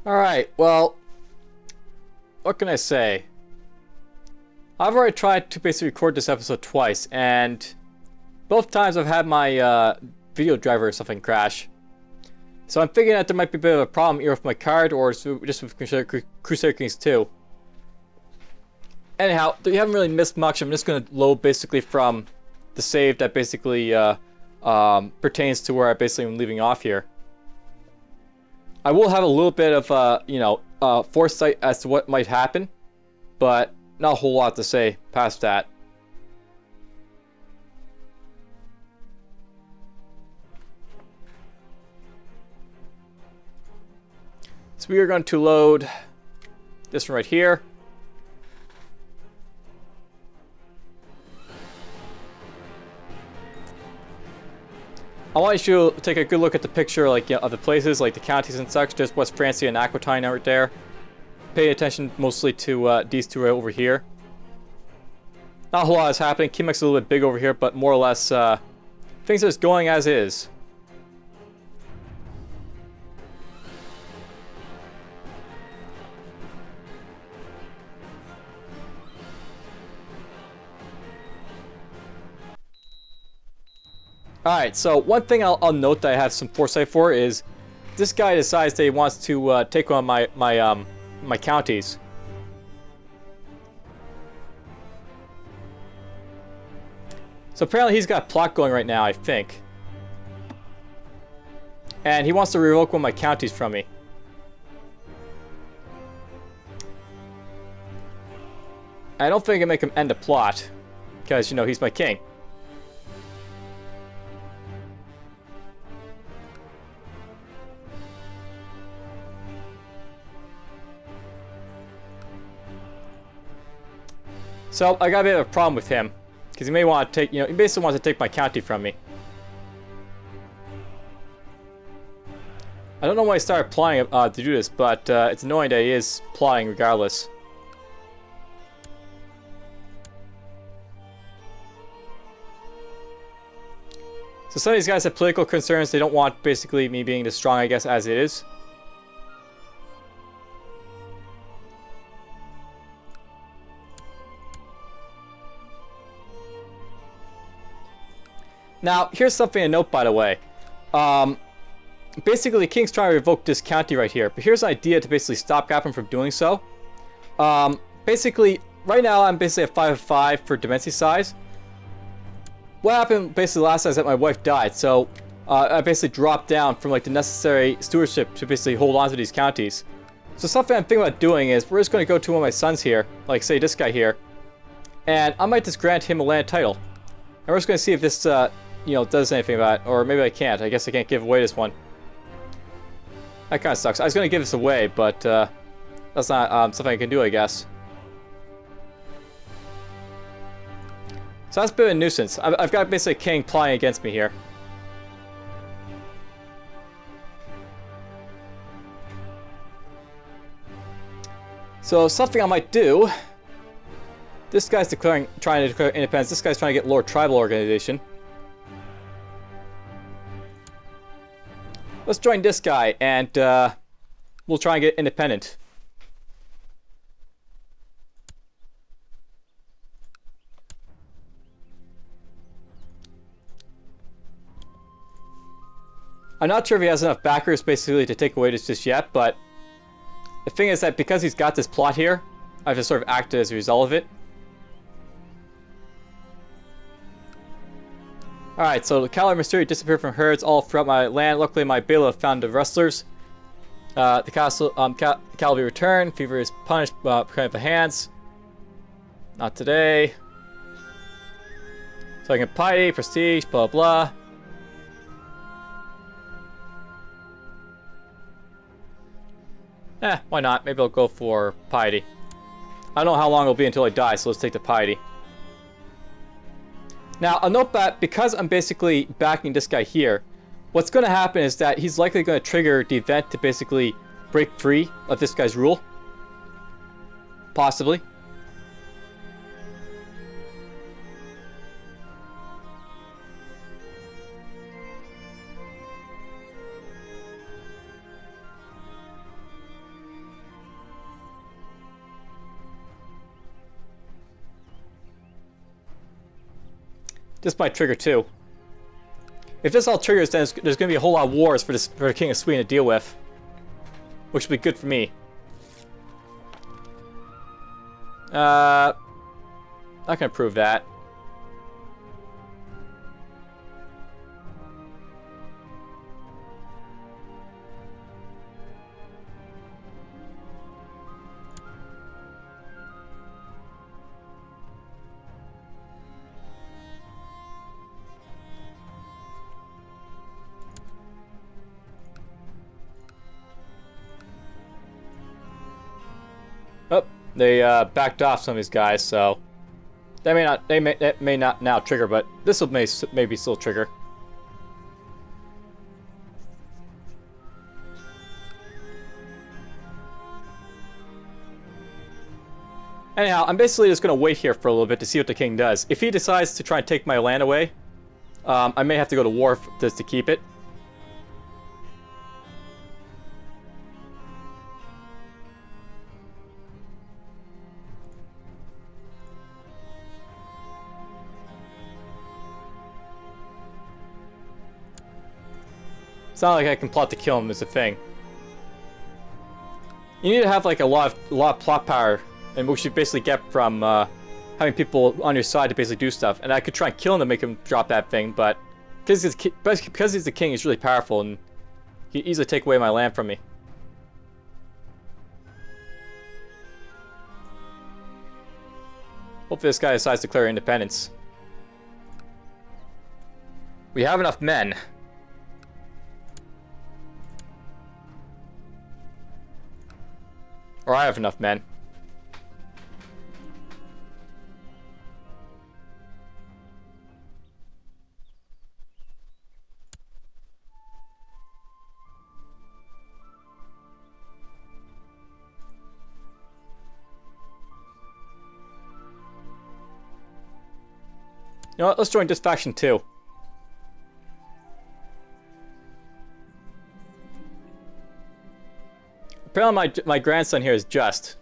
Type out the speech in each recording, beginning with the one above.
Alright, well, what can I say? I've already tried to basically record this episode twice, and both times I've had my video driver or something crash. So I'm thinking that there might be a bit of a problem either with my card or just with Crusader Kings 2. Anyhow, you haven't really missed much. I'm just going to load basically from the save that basically pertains to where I basically am leaving off here. I will have a little bit of, foresight as to what might happen, but not a whole lot to say past that. So we are going to load this one right here. I want you to take a good look at the picture, of the places, like the counties and such. There's West Francia and Aquitaine right there. Pay attention mostly to these two right over here. Not a whole lot is happening. Quebec's a little bit big over here, but more or less things are just going as is. Alright, so one thing I'll note that I have some foresight for is this guy decides that he wants to take on my counties. So apparently he's got a plot going right now, I think. And he wants to revoke one of my counties from me. I don't think I can make him end the plot, because, he's my king. So I got a bit of a problem with him, because he may want to take, he basically wants to take my county from me. I don't know why he started plotting to do this, but it's annoying that he is plotting regardless. So some of these guys have political concerns. They don't want basically me being this strong, I guess, as it is. Now, here's something to note, by the way. Basically, the king's trying to revoke this county right here, but here's an idea to basically stopgap him from doing so. Basically, right now I'm basically at 5 of 5 for Dimensity size. What happened basically last time is that my wife died, so I basically dropped down from the necessary stewardship to basically hold on to these counties. So something I'm thinking about doing is we're just going to go to one of my sons here, like say this guy here, and I might just grant him a land title. And we're just going to see if this does anything about it, or maybe I can't. I guess I can't give away this one. That kind of sucks. I was going to give this away, but that's not something I can do, I guess. So that's a bit of a nuisance. I've got basically a king plotting against me here. So something I might do. This guy's trying to declare independence. This guy's trying to get Lord Tribal Organization. Let's join this guy, and we'll try and get independent. I'm not sure if he has enough backers basically to take away this just yet, but the thing is that because he's got this plot here, I have to sort of act as a result of it. Alright, so the cavalry mystery disappeared from herds all throughout my land. Luckily, my bailiff found the rustlers. The cavalry returned. Fever is punished by the hands. Not today. So I can piety, prestige, blah blah. Why not? Maybe I'll go for piety. I don't know how long it'll be until I die, so let's take the piety. Now, I'll note that because I'm basically backing this guy here, what's going to happen is that he's likely going to trigger the event to basically break free of this guy's rule. Possibly. This might trigger too. If this all triggers, then there's going to be a whole lot of wars for the King of Sweden to deal with, which would be good for me. Not gonna prove that. Oh, they backed off some of these guys, so that may not now trigger, but this will maybe still trigger. Anyhow, I'm basically just gonna wait here for a little bit to see what the king does. If he decides to try and take my land away, I may have to go to war just to keep it. It's not like I can plot to kill him is a thing. You need to have like a lot of plot power, and which you basically get from having people on your side to basically do stuff. And I could try and kill him to make him drop that thing, but because he's the king, he's really powerful, and he can easily take away my land from me. Hopefully this guy decides to declare independence. We have enough men. Or I have enough men. You know what? Let's join this faction too. Apparently my grandson here is just.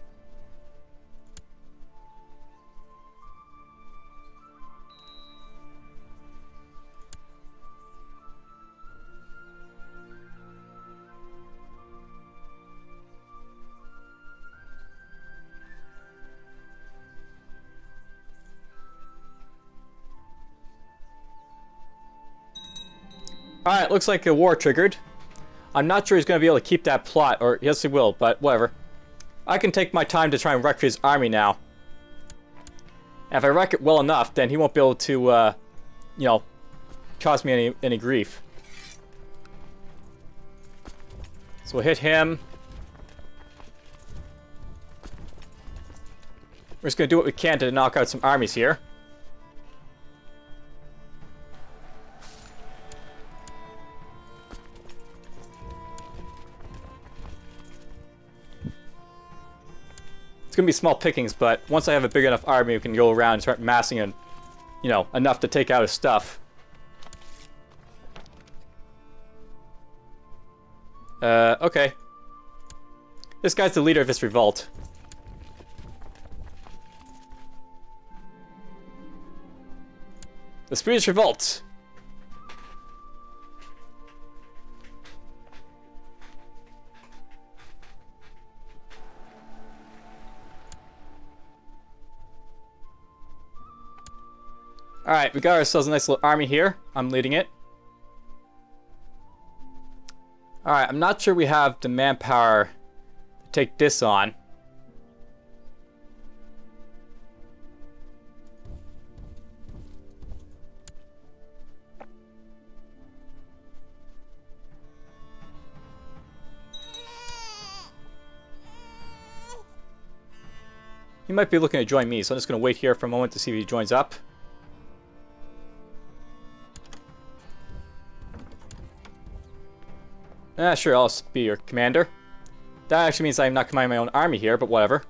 Alright, looks like a war triggered. I'm not sure he's going to be able to keep that plot, or yes he will, but whatever. I can take my time to try and wreck his army now. And if I wreck it well enough, then he won't be able to, you know, cause me any grief. So we'll hit him. We're just going to do what we can to knock out some armies here. It's gonna be small pickings, but once I have a big enough army, we can go around and start massing and, you know, enough to take out his stuff. Okay. This guy's the leader of this revolt. The Swedish revolt. Alright, we got ourselves a nice little army here. I'm leading it. Alright, I'm not sure we have the manpower to take this on. He might be looking to join me, so I'm just going to wait here for a moment to see if he joins up. Sure, I'll be your commander. That actually means I'm not commanding my own army here, but whatever.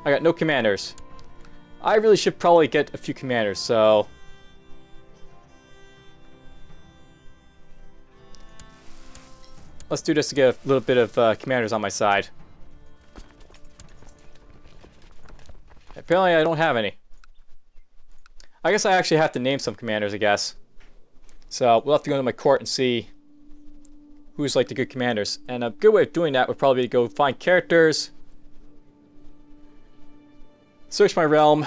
I got no commanders. I really should probably get a few commanders, so... let's do this to get a little bit of commanders on my side. Apparently I don't have any. I guess I actually have to name some commanders, I guess. So we'll have to go into my court and see who's like the good commanders. And a good way of doing that would probably be to go find characters, search my realm,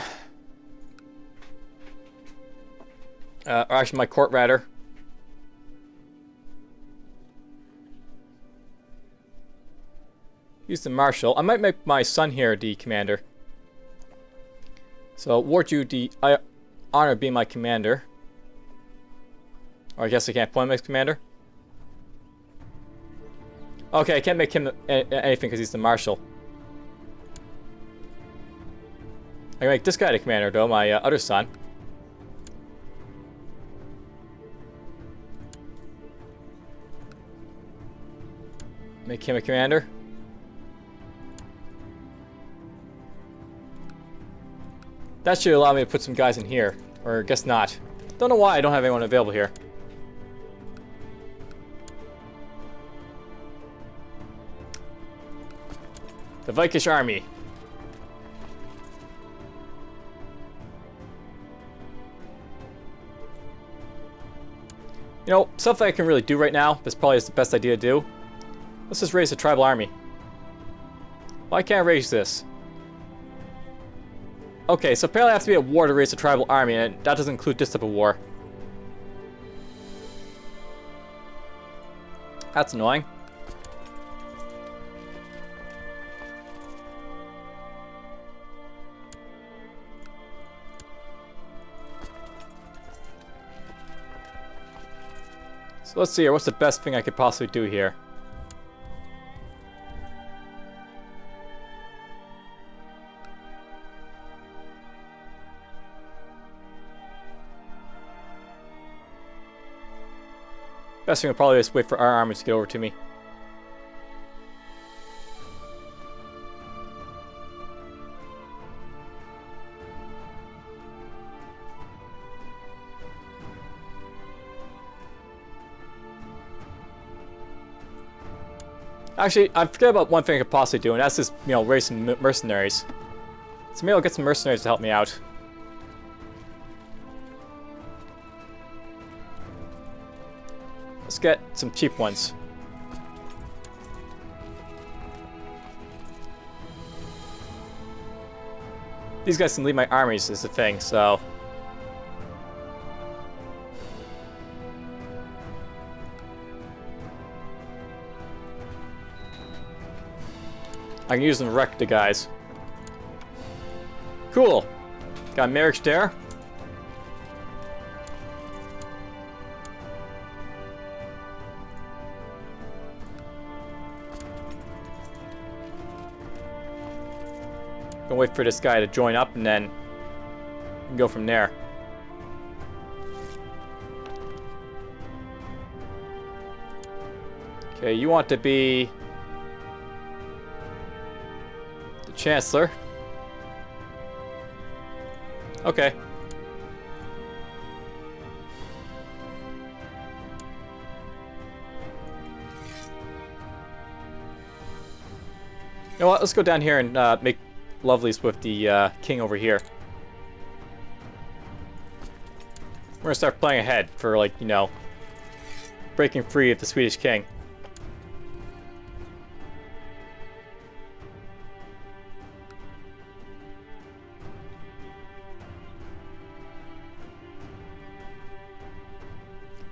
or actually my court rather. Use the marshal. I might make my son here the commander. So award you the honor of being my commander. Or I guess I can't appoint him as commander. Okay, I can't make him anything because he's the marshal. I can make this guy the commander though, my other son. Make him a commander. That should allow me to put some guys in here. Or I guess not. Don't know why I don't have anyone available here. The Vikish army. You know, something I can really do right now, this probably is the best idea to do. Let's just raise a tribal army. Why can't I raise this? Okay, so apparently I have to be at war to raise a tribal army, and that doesn't include this type of war. That's annoying. So let's see here, what's the best thing I could possibly do here? Best thing would probably just wait for our armies to get over to me. Actually, I forget about one thing I could possibly do, and that's just, you know, raise some mercenaries. So maybe I'll get some mercenaries to help me out. Let's get some cheap ones. These guys can lead my armies is the thing, so... I can use them to wreck the guys. Cool. Got marriage there. Gonna wait for this guy to join up and then go from there. Okay, you want to be the Chancellor. Okay. You know what? Let's go down here and make lovelies with the king over here. We're gonna start playing ahead for, like, you know, breaking free of the Swedish king.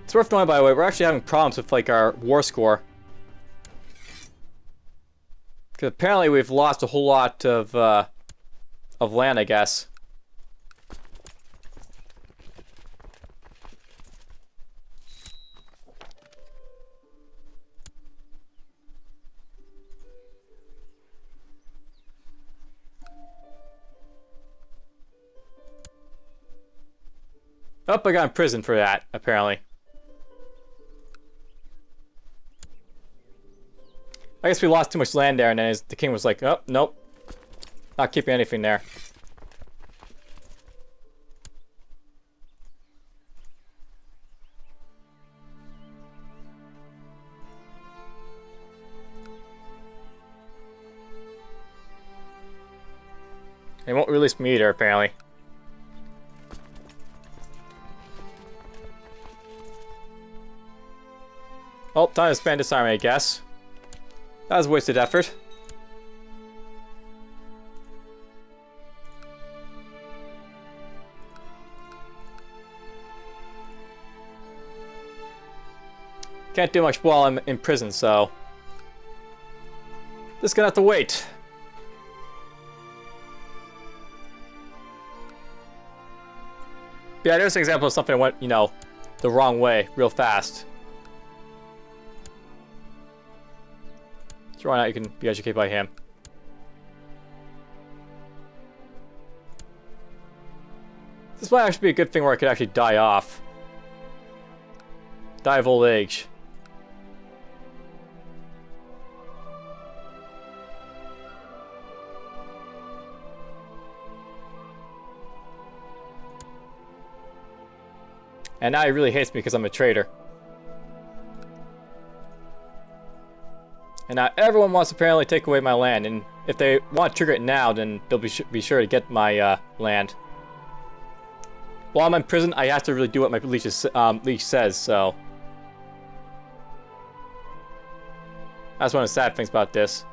It's worth knowing, by the way, we're actually having problems with, like, our war score. Because apparently we've lost a whole lot of land, I guess. Oh, I got in prison for that, apparently. I guess we lost too much land there, and then the king was like, oh, nope. Not keeping anything there. They won't release me either, apparently. Oh, time to spend this army, I guess. That was a wasted effort. Can't do much while I'm in prison, so... Just gonna have to wait. Yeah, there's an example of something that went, you know, the wrong way real fast. So why not you can be educated by him. This might actually be a good thing where I could actually die off. Die of old age. And now he really hates me because I'm a traitor. And now everyone wants to apparently take away my land, and if they want to trigger it now, then they'll be sure to get my land. While I'm in prison, I have to really do what my Liege says, so... That's one of the sad things about this.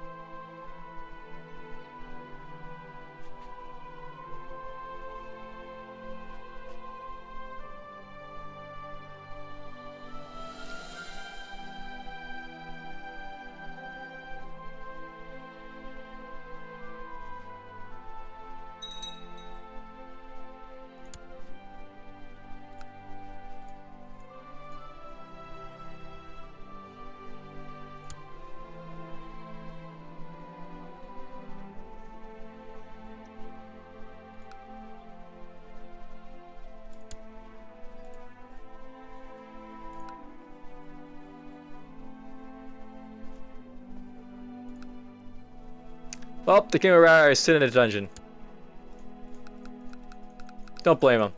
Well, the King of Rara is sitting in a dungeon. Don't blame him.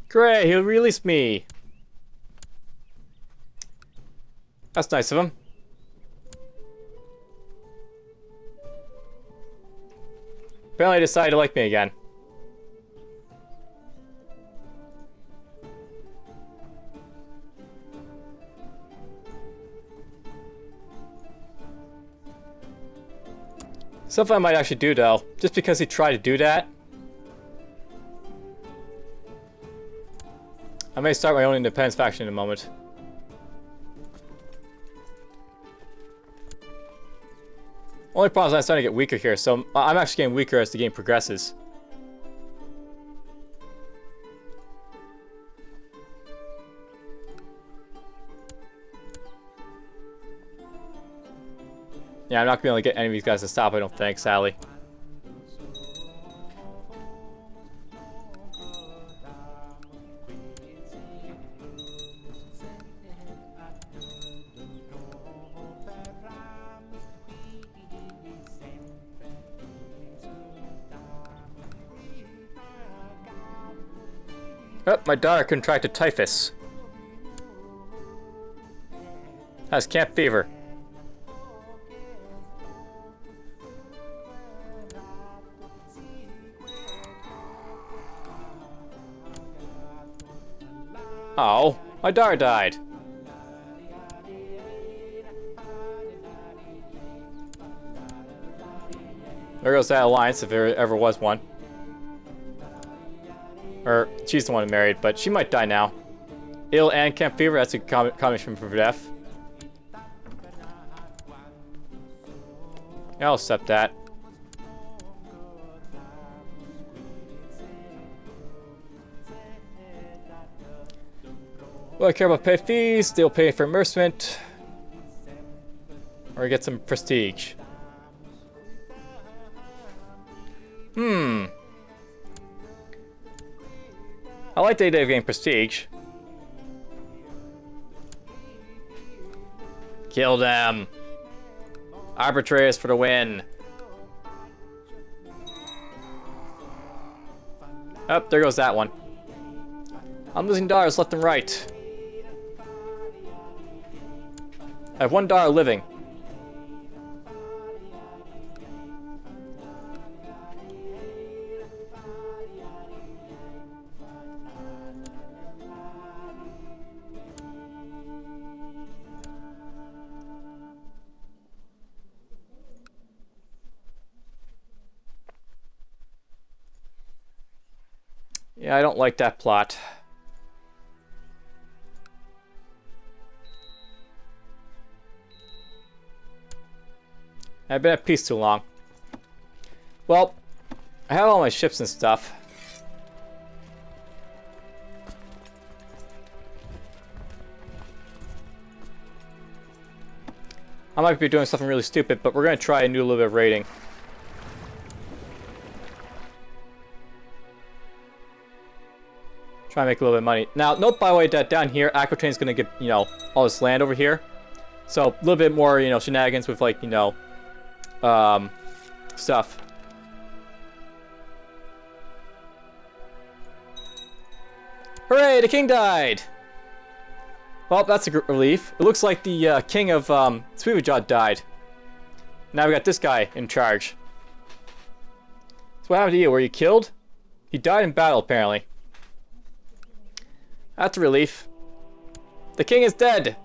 Great, he'll release me. That's nice of him. Apparently he decided to like me again. Something I might actually do though, just because he tried to do that. I may start my own independence faction in a moment. Only problem is I'm starting to get weaker here, so I'm actually getting weaker as the game progresses. Yeah, I'm not going to be able to get any of these guys to stop, I don't think, sadly. Oh, my daughter contracted typhus. Has camp fever. Oh, my daughter died. There goes that alliance, if there ever was one. Or, she's the one who married, but she might die now. Ill and camp fever, that's a combination for death. Yeah, I'll accept that. Well, I care about pay fees, they'll pay for immersement. Or get some prestige. I like the idea of getting prestige. Kill them. Arbitrators for the win. Oh, there goes that one. I'm losing dollars left and right. I have $1 living. Yeah, I don't like that plot. I've been at peace too long. Well, I have all my ships and stuff. I might be doing something really stupid, but we're going to try and do a little bit of raiding. Try and make a little bit of money. Now, note by the way that down here, Aquitane's going to get, you know, all this land over here. So, a little bit more, you know, shenanigans with, like, you know, stuff. Hooray, the king died! Well, that's a relief. It looks like the king of Swevejod died. Now we got this guy in charge. So what happened to you? Were you killed? He died in battle, apparently. That's a relief. The king is dead!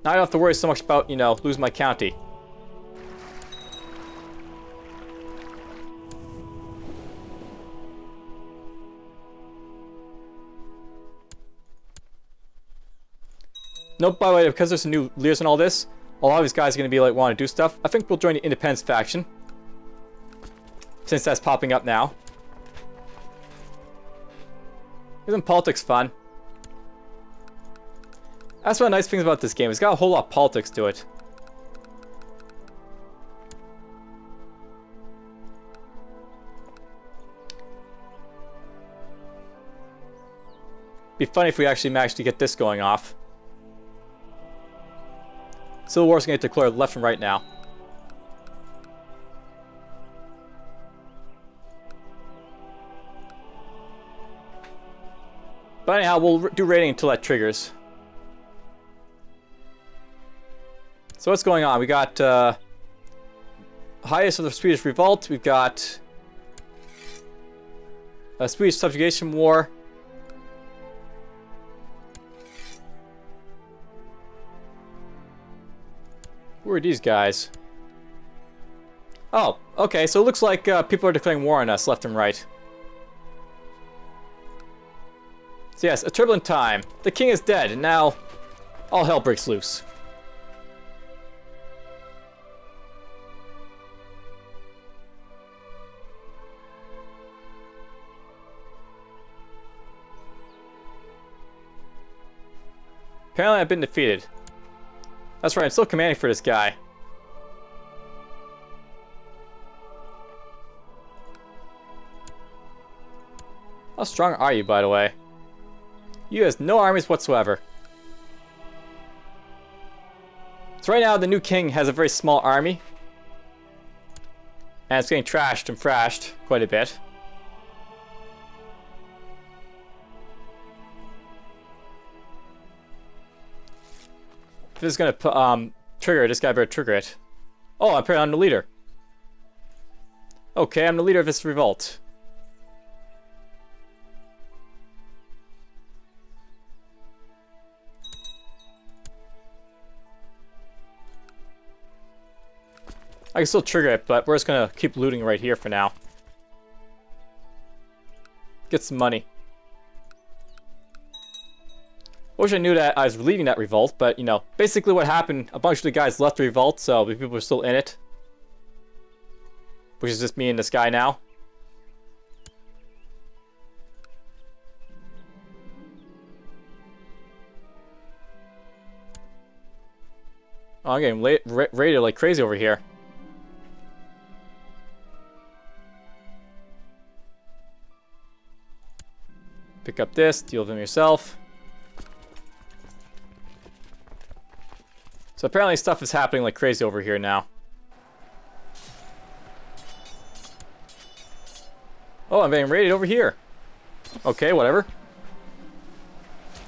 Now I don't have to worry so much about, you know, losing my county. Note, by the way, because there's a new leaders and all this, a lot of these guys are going to be like, want to do stuff. I think we'll join the Independence faction. Since that's popping up now. Isn't politics fun? That's one of the nice things about this game. It's got a whole lot of politics to it. Be funny if we actually managed to get this going off. Civil War's going to get declared left and right now. But anyhow, we'll do raiding until that triggers. So what's going on? We got highest of the Swedish revolt. We've got a Swedish subjugation war. Who are these guys? Oh, okay. So it looks like people are declaring war on us left and right. So yes, a turbulent time. The king is dead, and now all hell breaks loose. Apparently I've been defeated. That's right, I'm still commanding for this guy. How strong are you, by the way? You has no armies whatsoever. So right now, the new king has a very small army. And it's getting trashed and thrashed quite a bit. If this is going to trigger, this guy better trigger it. Oh, apparently I'm the leader. Okay, I'm the leader of this revolt. I can still trigger it, but we're just gonna keep looting right here for now. Get some money. I wish I knew that I was leading that revolt, but, you know, basically what happened, a bunch of the guys left the revolt, so the people are still in it. Which is just me and this guy now. Oh, I'm getting raided like crazy over here. Pick up this, deal with them yourself. So apparently stuff is happening like crazy over here now. Oh, I'm being raided over here. Okay, whatever.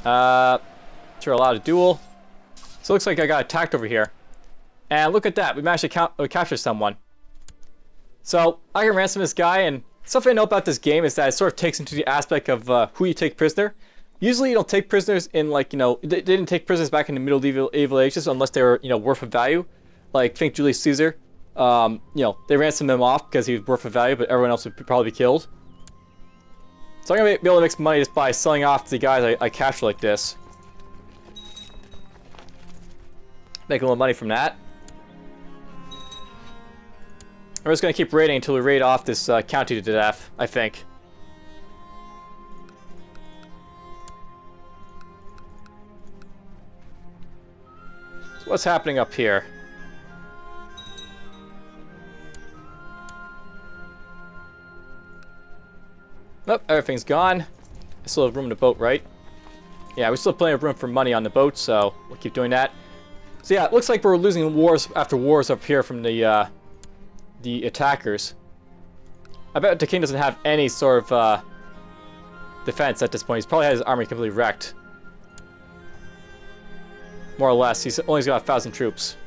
Sure, allowed a duel. So it looks like I got attacked over here. And look at that, we managed to capture someone. So I can ransom this guy, and something I know about this game is that it sort of takes into the aspect of who you take prisoner. Usually you don't take prisoners in, like, you know, they didn't take prisoners back in the medieval ages unless they were, you know, worth of value. Like, think Julius Caesar. You know, they ransomed him off because he was worth of value, but everyone else would probably be killed. So I'm going to be able to make some money just by selling off the guys I capture like this. Make a little money from that. We're just going to keep raiding until we raid off this county to death, I think. So what's happening up here? Nope, everything's gone. I still have room in the boat, right? Yeah, we still have plenty of room for money on the boat, so we'll keep doing that. So yeah, it looks like we're losing wars after wars up here from the attackers. I bet the king doesn't have any sort of defense at this point. He's probably had his army completely wrecked. More or less. He's only got 1,000 troops.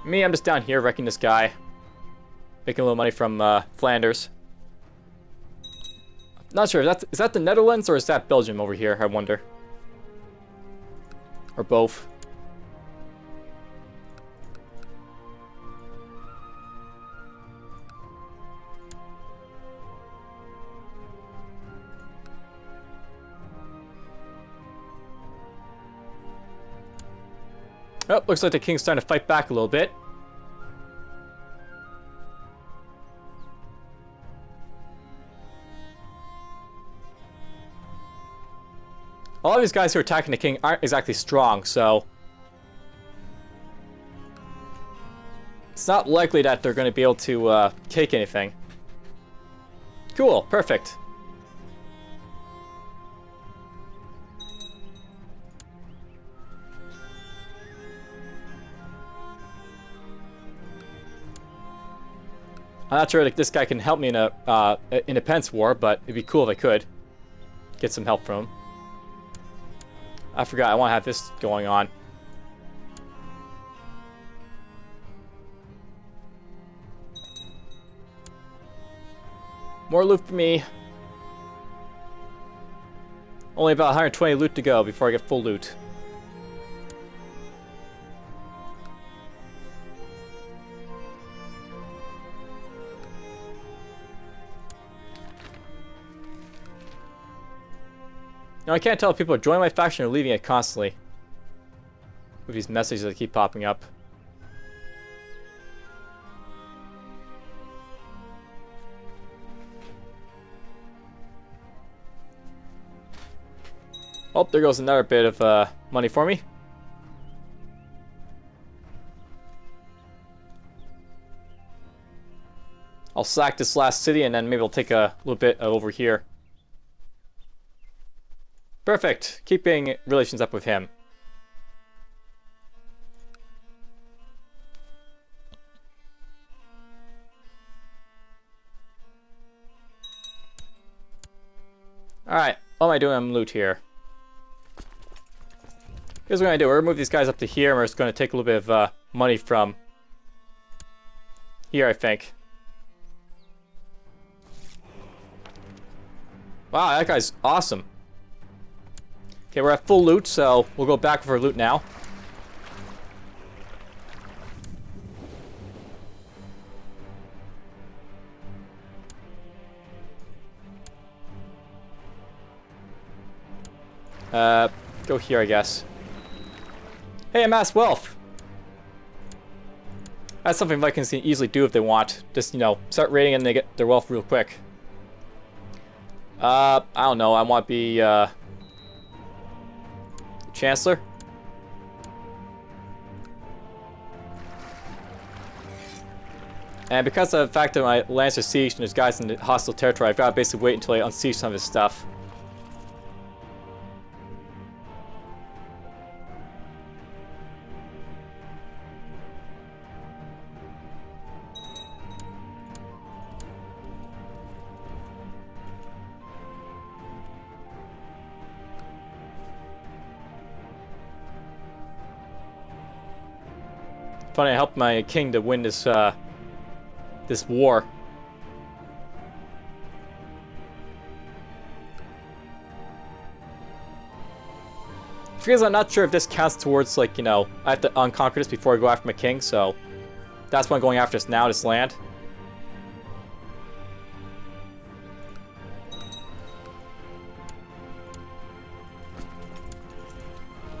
Me, I'm just down here wrecking this guy. Making a little money from Flanders. Not sure, is that the Netherlands or is that Belgium over here, I wonder? Or both. Oh, looks like the king's starting to fight back a little bit. All of these guys who are attacking the king aren't exactly strong, so it's not likely that they're going to be able to take anything. Cool, perfect. I'm not sure that this guy can help me in a independence war, but it'd be cool if I could get some help from him. I forgot, I want to have this going on. More loot for me. Only about 120 loot to go before I get full loot. Now I can't tell if people are joining my faction or leaving it constantly. With these messages that keep popping up. Oh, there goes another bit of money for me. I'll sack this last city and then maybe I'll take a little bit over here. Perfect. Keeping relations up with him. Alright, what am I doing on loot here? Here's what I'm going to do. We're going to move these guys up to here, and we're just going to take a little bit of money from here, I think. Wow, that guy's awesome. Okay, we're at full loot, so we'll go back for loot now. Go here, I guess. Hey, amass wealth! That's something Vikings can easily do if they want. Just, you know, start raiding and they get their wealth real quick. I don't know. I want to be Chancellor. And because of the fact that my lands are sieged and there's guys in the hostile territory, I've got to basically wait until I unsiege some of his stuff. Funny, I helped my king to win this this war. Because I'm not sure if this counts towards, like, you know, I have to unconquer this before I go after my king, so that's why I'm going after this now, this land.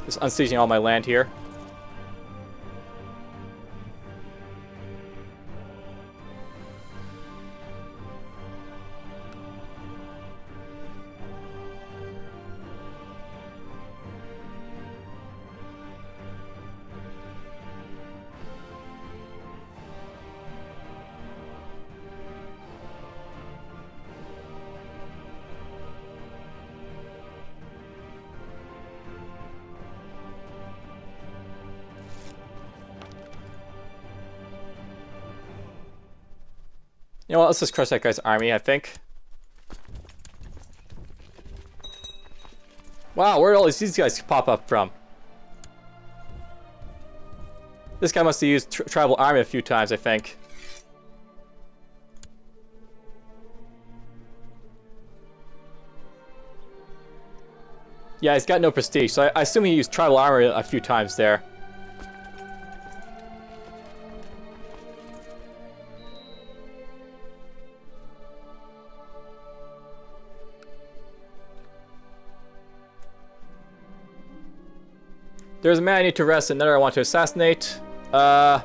Just unsieging all my land here. You know what, let's just crush that guy's army, I think. Wow, where did all these guys pop up from? This guy must have used tribal army a few times, I think. Yeah, he's got no prestige, so I assume he used tribal army a few times there. There's a man I need to arrest, another I want to assassinate. Plot,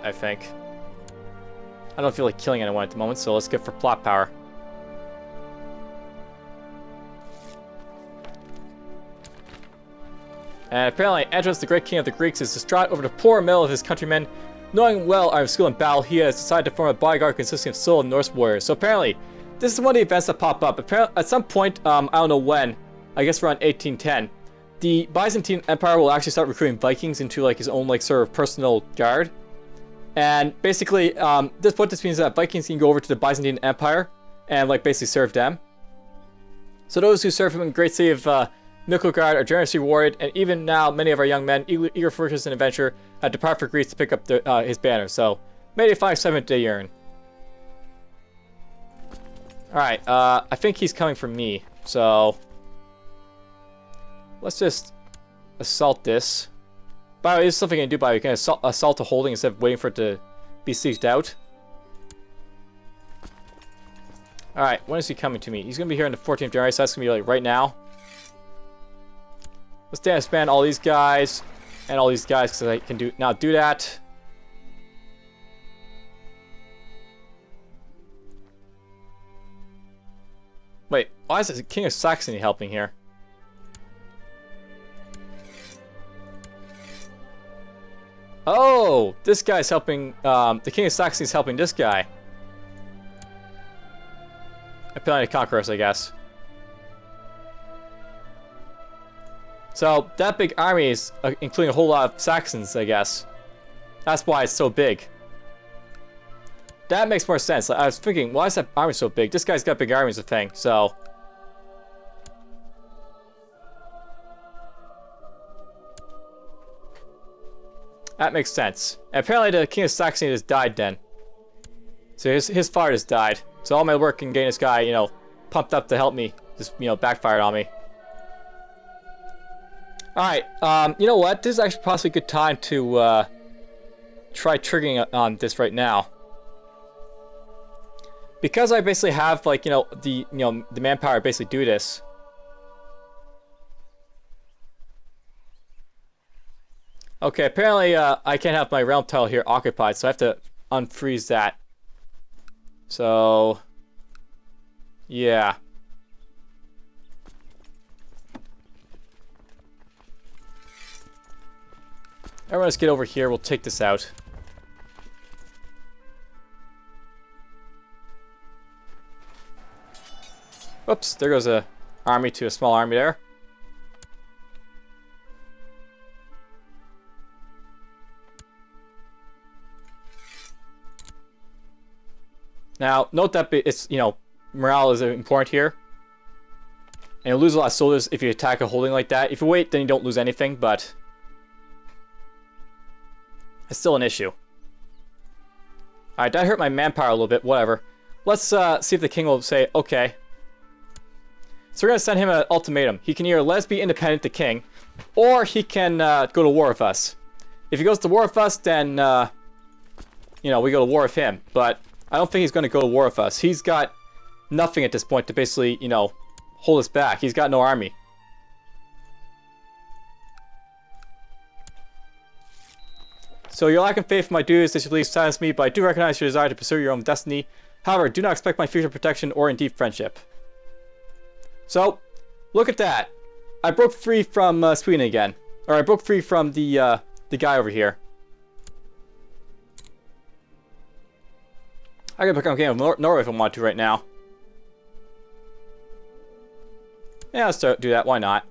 I think. I don't feel like killing anyone at the moment, so let's go for plot power. And apparently, Andros, the great king of the Greeks, is distraught over the poor mill of his countrymen. Knowing well our skill in battle, he has decided to form a bodyguard consisting of sole and Norse warriors. So apparently, this is one of the events that pop up. Apparently, at some point, I don't know when, I guess around 1810, the Byzantine Empire will actually start recruiting Vikings into like his own like sort of personal guard. And basically, what this means is that Vikings can go over to the Byzantine Empire and like basically serve them. So those who serve him in the great city of Miklagard are generously rewarded, and even now many of our young men, eager for riches and adventure, have departed for Greece to pick up his banner. So may they find 7th day yearn. Alright, I think he's coming for me, so let's just assault this. By the way, this is something I can do by we can assault a holding instead of waiting for it to be sieged out. Alright, when is he coming to me? He's going to be here on the 14th of January, so that's going to be like right now. Let's dance span all these guys and all these guys because I can do that. Wait, why is the King of Saxony helping here? Oh, this guy's helping, the King of Saxony is helping this guy. I plan to conquer us, I guess. So, that big army is including a whole lot of Saxons, I guess. That's why it's so big. That makes more sense. I was thinking, why is that army so big? This guy's got big armies, I think, so... That makes sense. And apparently the King of Saxony has died then. So his father has died. So all my work in getting this guy, you know, pumped up to help me, just, you know, backfired on me. Alright, you know what? This is actually possibly a good time to try triggering on this right now. Because I basically have, like, the manpower to basically do this. Okay, apparently I can't have my realm tile here occupied, so I have to unfreeze that. So, yeah. Everyone just get over here. We'll take this out. Whoops, there goes a army to a small army there. Now, note that it's, you know, morale is important here. And you'll lose a lot of soldiers if you attack a holding like that. If you wait, then you don't lose anything, but it's still an issue. Alright, that hurt my manpower a little bit, whatever. Let's see if the king will say, okay. So we're going to send him an ultimatum. He can either let us be independent, the king, or he can go to war with us. If he goes to war with us, then, you know, we go to war with him. But I don't think he's going to go to war with us. He's got nothing at this point to basically, you know, hold us back. He's got no army. So you're lacking faith in my duties that you leave silence me, but I do recognize your desire to pursue your own destiny. However, do not expect my future protection or indeed friendship. So, look at that. I broke free from Sweden again. Or I broke free from the guy over here. I could become a king of Norway if I want to right now. Yeah, let's do that. Why not?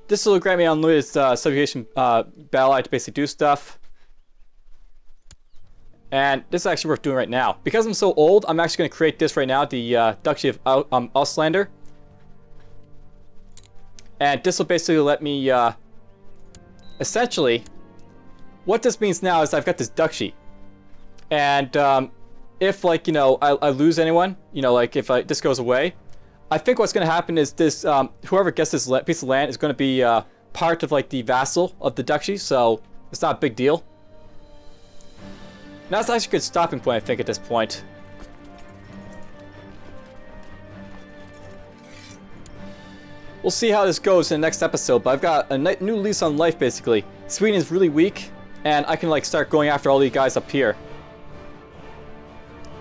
This will grant me unlimited subjugation battle to basically do stuff. And this is actually worth doing right now. Because I'm so old, I'm actually going to create this right now, the Duchy of Auslander. And this will basically let me, essentially, what this means now is I've got this duchy. And if, like, you know, I lose anyone, you know, like if this goes away, I think what's going to happen is this, whoever gets this piece of land is going to be part of, like, the vassal of the duchy, so it's not a big deal. Now, that's actually a good stopping point, I think, at this point. We'll see how this goes in the next episode, but I've got a new lease on life, basically. Sweden is really weak, and I can, like, start going after all these guys up here.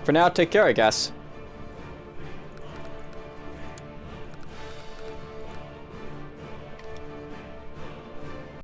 For now, take care, I guess.